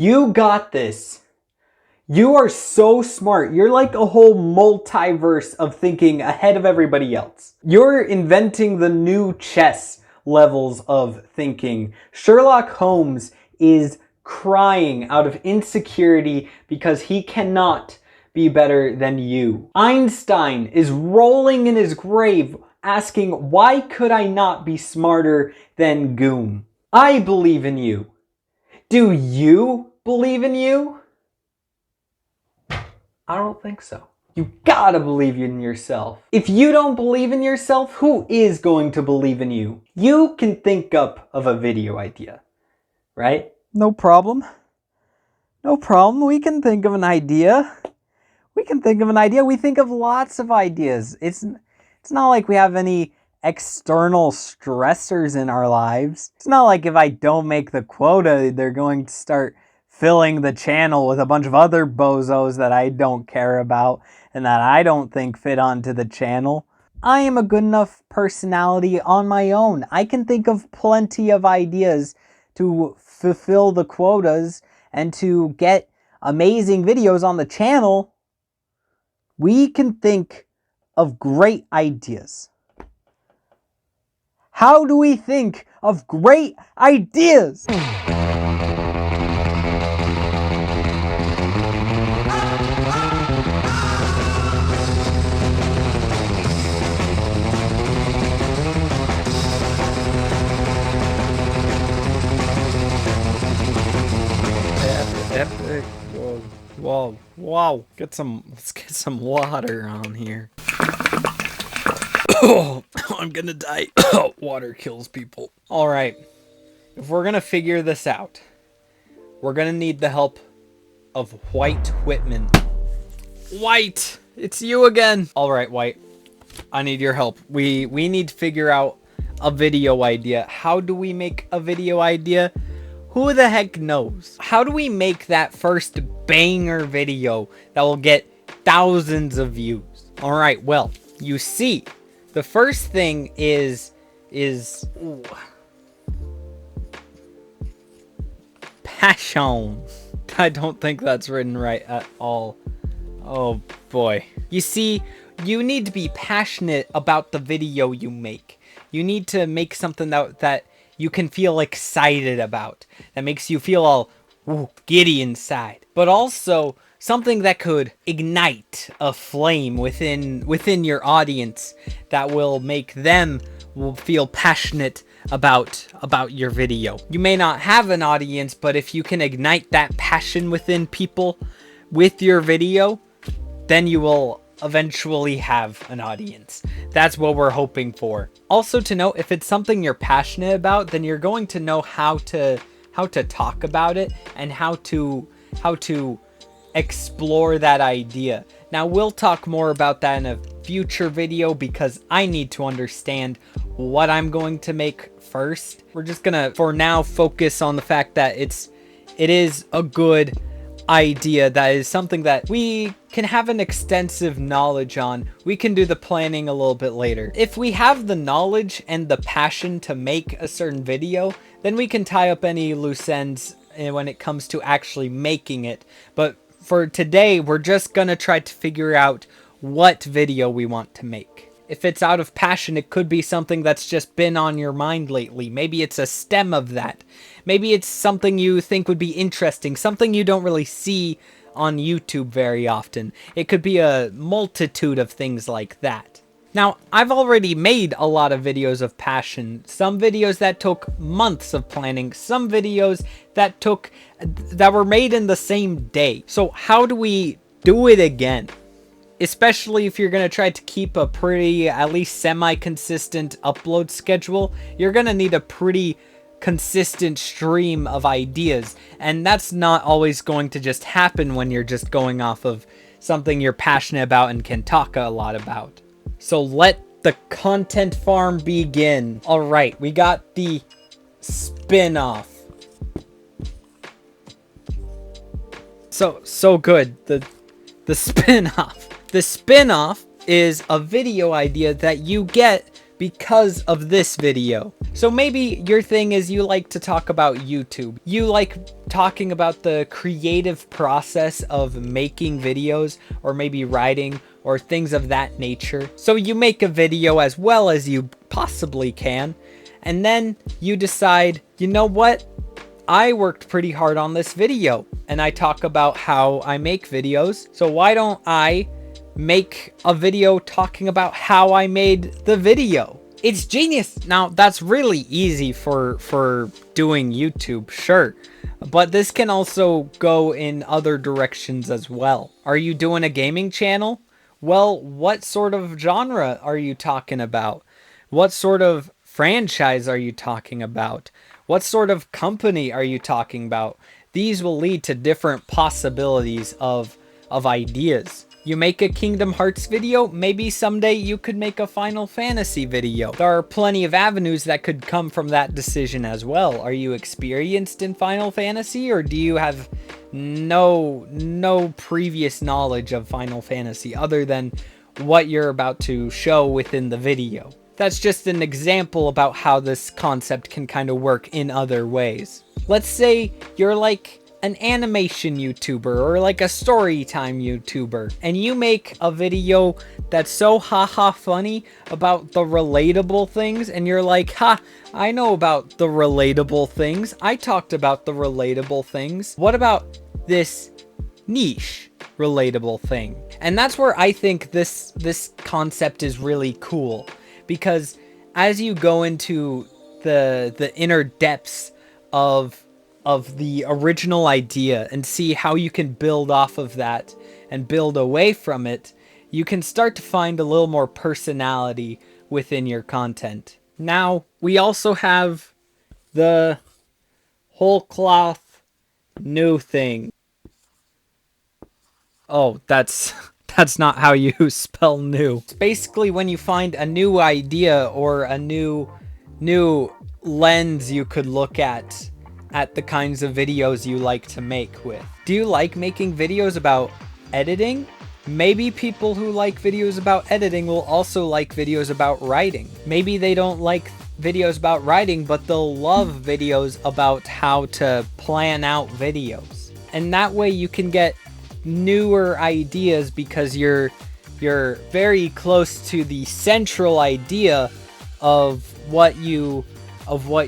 You got this. You are so smart. You're like a whole multiverse of thinking ahead of everybody else. You're inventing the new chess levels of thinking. Sherlock Holmes is crying out of insecurity because he cannot be better than you. Einstein is rolling in his grave asking, why could I not be smarter than Goom? I believe in you. Do you believe in you? I don't think so. You gotta believe in yourself. If you don't believe in yourself, who is going to believe in you? You can think up of a video idea, right? No problem. No problem. We can think of an idea. We think of lots of ideas. It's not like we have any external stressors in our lives. It's not like if I don't make the quota, they're going to start filling the channel with a bunch of other bozos that I don't care about and that I don't think fit onto the channel. I am a good enough personality on my own. I can think of plenty of ideas to fulfill the quotas and to get amazing videos on the channel. We can think of great ideas. How do we think of great ideas? Epic. Whoa. Let's get some water on here. Oh, I'm gonna die. Water kills people. Alright. If we're gonna figure this out, we're gonna need the help of White Whitman. White! It's you again! Alright, White. I need your help. We need to figure out a video idea. How do we make a video idea? Who the heck knows? How do we make that first banger video that will get thousands of views? Alright, well, you see, the first thing is passion. I don't think that's written right at all. Oh boy. You see, you need to be passionate about the video you make. You need to make something that you can feel excited about. That makes you feel all giddy inside. But also something that could ignite a flame within your audience that will make them feel passionate about your video. You may not have an audience, but if you can ignite that passion within people with your video, then you will eventually have an audience. That's what we're hoping for. Also to note, if it's something you're passionate about, then you're going to know how to talk about it and how to explore that idea. Now we'll talk more about that in a future video because I need to understand what I'm going to make first. We're just gonna for now focus on the fact that it is a good idea, that is something that we can have an extensive knowledge on. We can do the planning a little bit later. If we have the knowledge and the passion to make a certain video, then we can tie up any loose ends when it comes to actually making it. But for today, we're just gonna try to figure out what video we want to make. If it's out of passion, it could be something that's just been on your mind lately. Maybe it's a stem of that. Maybe it's something you think would be interesting, something you don't really see on YouTube very often. It could be a multitude of things like that. Now, I've already made a lot of videos of passion. Some videos that took months of planning, some videos that were made in the same day. So how do we do it again? Especially if you're going to try to keep a pretty, at least semi-consistent upload schedule, you're going to need a pretty consistent stream of ideas. And that's not always going to just happen when you're just going off of something you're passionate about and can talk a lot about. So let the content farm begin. All right, we got the spin-off. So good. The spin-off. The spin-off is a video idea that you get because of this video. So maybe your thing is you like to talk about YouTube. You like talking about the creative process of making videos, or maybe writing, or things of that nature. So you make a video as well as you possibly can, and then you decide, you know what? I worked pretty hard on this video, and I talk about how I make videos. So why don't I make a video talking about how I made the video? It's genius. Now, that's really easy for doing YouTube, sure. But this can also go in other directions as well. Are you doing a gaming channel? Well, what sort of genre are you talking about? What sort of franchise are you talking about? What sort of company are you talking about? These will lead to different possibilities of ideas. You make a Kingdom Hearts video, maybe someday you could make a Final Fantasy video. There are plenty of avenues that could come from that decision as well. Are you experienced in Final Fantasy, or do you have no previous knowledge of Final Fantasy other than what you're about to show within the video? That's just an example about how this concept can kind of work in other ways. Let's say you're like an animation YouTuber or like a story time YouTuber, and you make a video that's so haha funny about the relatable things, and you're like, ha, I know about the relatable things. I talked about the relatable things. What about this niche relatable thing? And that's where I think this concept is really cool, because as you go into the inner depths of the original idea and see how you can build off of that and build away from it, you can start to find a little more personality within your content. Now, we also have the whole cloth new thing. Oh, that's not how you spell new. It's basically when you find a new idea or a new lens you could look at the kinds of videos you like to make with. Do you like making videos about editing? Maybe people who like videos about editing will also like videos about writing. Maybe they don't like videos about writing, but they'll love videos about how to plan out videos. And that way you can get newer ideas, because you're very close to the central idea of what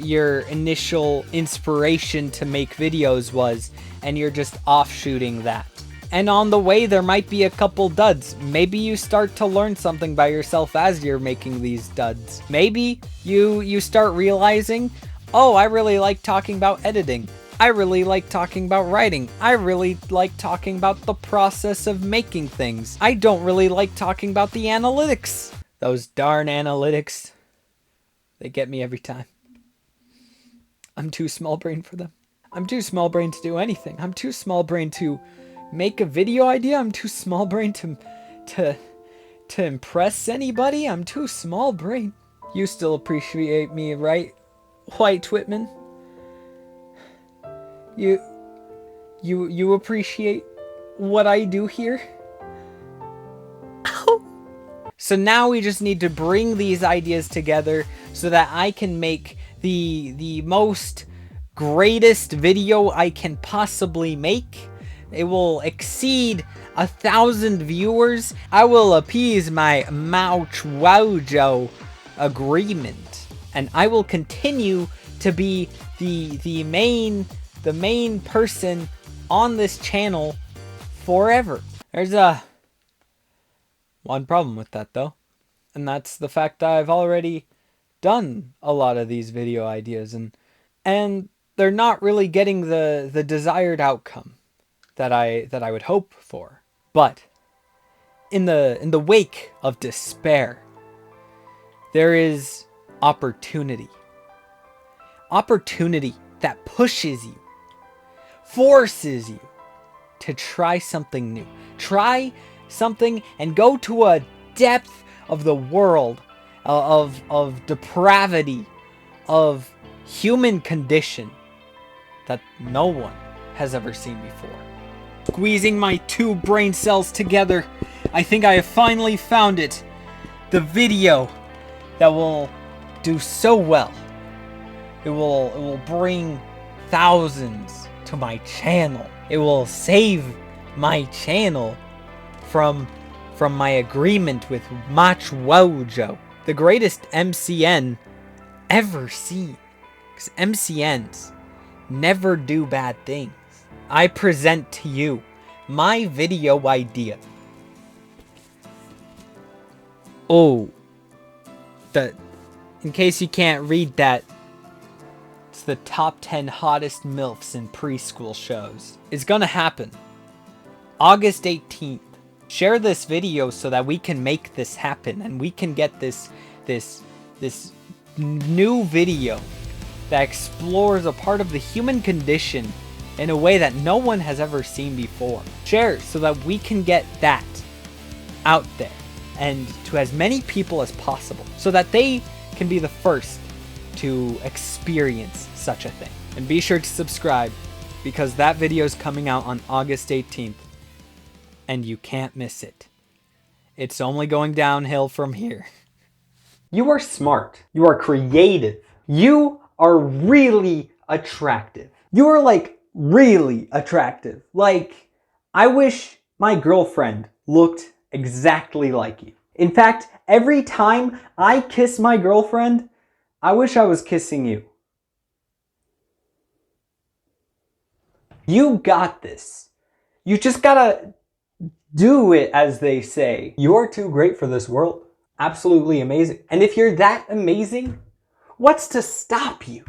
your initial inspiration to make videos was, and you're just offshooting that. And on the way, there might be a couple duds. Maybe you start to learn something by yourself as you're making these duds. Maybe you start realizing, oh, I really like talking about editing. I really like talking about writing. I really like talking about the process of making things. I don't really like talking about the analytics. Those darn analytics. They get me every time. I'm too small-brained for them. I'm too small-brained to do anything. I'm too small-brained to make a video idea. I'm too small-brained to impress anybody. I'm too small-brained. You still appreciate me, right, White Whitman? You appreciate what I do here? Ow. So now we just need to bring these ideas together so that I can make the most greatest video I can possibly make. It will exceed 1,000 viewers. I will appease my Mouch-Woujo agreement, and I will continue to be the main person on this channel forever. There's one problem with that though, and that's the fact that I've already done a lot of these video ideas, and they're not really getting the desired outcome that I would hope for. But in the wake of despair, there is opportunity. Opportunity that pushes you, forces you to try something new. Try something and go to a depth of the world, of depravity, of human condition that no one has ever seen before. Squeezing my two brain cells together, I think I have finally found it. The video that will do so well. It will bring thousands to my channel. It will save my channel from my agreement with MachWojo, the greatest MCN ever seen. Because MCNs never do bad things. I present to you my video idea. Oh, in case you can't read that, it's the top 10 hottest MILFs in preschool shows. It's gonna happen. August 18th. Share this video so that we can make this happen and we can get this new video that explores a part of the human condition in a way that no one has ever seen before. Share so that we can get that out there and to as many people as possible so that they can be the first to experience such a thing. And be sure to subscribe because that video is coming out on August 18th and you can't miss it. It's only going downhill from here. You are smart. You are creative. You are really attractive. You are like really attractive. Like, I wish my girlfriend looked exactly like you. In fact, every time I kiss my girlfriend, I wish I was kissing you. You got this. You just gotta do it, as they say. You're too great for this world. Absolutely amazing. And if you're that amazing, what's to stop you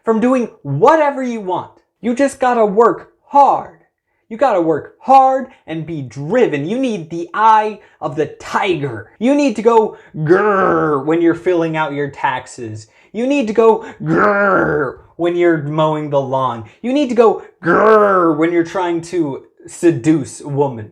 from doing whatever you want? You just gotta work hard. You gotta work hard and be driven. You need the eye of the tiger. You need to go grrr when you're filling out your taxes. You need to go grrr when you're mowing the lawn. You need to go grrr when you're trying to seduce a woman.